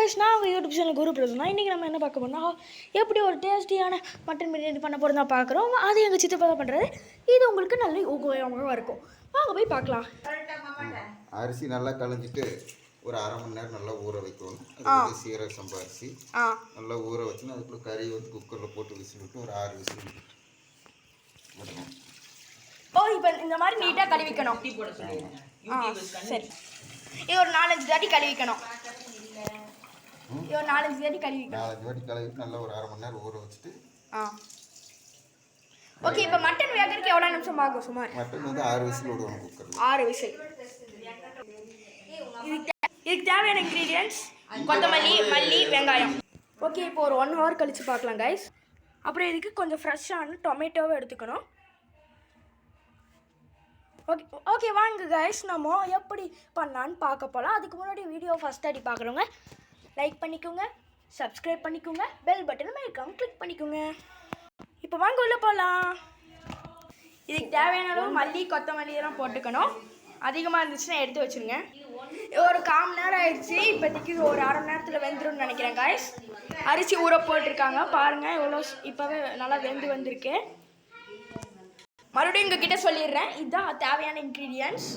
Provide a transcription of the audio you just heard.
Guys, நான் உங்கள் YouTube channel குரு பிரசன்னா. இன்றைக்கி நம்ம என்ன பார்க்க போறோம்னா, எப்படி ஒரு டேஸ்டியான மட்டன் பிரியாணி பண்ண போகிறோம் தான் பார்க்குறோம். அது எங்கள் சித்தப்பா தான் பண்ணுறது. இது உங்களுக்கு நல்ல உபயோகமாக இருக்கும். வாங்க போய் பார்க்கலாம். அரிசி நல்லா களைஞ்சிட்டு ஒரு அரை மணி நேரம் நல்லா ஊற வைக்கணும். அது சீரக சம்பா அரிசி நல்லா ஊற வச்சுன்னா அதுக்குள்ள கறி வந்து குக்கரில் போட்டு விசில் விட்டு ஒரு 6 விசில் விடணும். இப்போ இந்த மாதிரி நீட்டாக கழுவிக்கணும். சரி, இது ஒரு 4-5 தாட்டி கழுவிக்கணும். இது ஒரு 4-5 தாட்டி கழுவிக்கணும். 4-5 வாட்டி கழுவிட்டு நல்லா ஒரு அரை மணி நேரம் ஊற வச்சுட்டு ஓகே. இப்போ மட்டன் வேகிறதுக்கு எவ்வளோ நிமிஷம் ஆகும்? சுமார் மட்டன் வந்து 6 விசில் விடுவோம் குக்கரில். 6 விசில். இதுக்கு தேவையான இன்க்ரீடியன்ட்ஸ் கொத்தமல்லி, மல்லி, வெங்காயம். ஓகே, இப்போ ஒரு 1 hour கழித்து பார்க்கலாம் கைஸ். அப்புறம் இதுக்கு கொஞ்சம் ஃப்ரெஷ்ஷான டொமேட்டோவை எடுத்துக்கணும். ஓகே வாங்க கைஸ், நம்ம எப்படி பண்ணலான்னு பார்க்க போகலாம். அதுக்கு முன்னாடி வீடியோ ஃபஸ்ட் அடி பார்க்குறவங்க லைக் பண்ணிக்கோங்க, சப்ஸ்கிரைப் பண்ணிக்கோங்க, பெல் பட்டனை மேற்காம கிளிக் பண்ணிக்கோங்க. இப்போ வாங்க உள்ளே போகலாம். இதுக்கு தேவையான அளவு மல்லி, கொத்தமல்லி இதெல்லாம் போட்டுக்கணும். அதிகமாக இருந்துச்சுன்னா எடுத்து வச்சுருங்க. ஒரு 1/4 மணி நேரம் ஆயிடுச்சு. இப்போதைக்கு ஒரு அரை மணி நேரத்தில் வெந்துரும்னு நினைக்கிறேன் கைஸ். அரிசி ஊற போட்டிருக்காங்க பாருங்கள், எவ்வளோ இப்போவே நல்லா வெந்து வந்திருக்கு. மறுபடியும் உங்ககிட்ட சொல்லிடுறேன், இதுதான் தேவையான இன்க்ரீடியன்ட்ஸ்.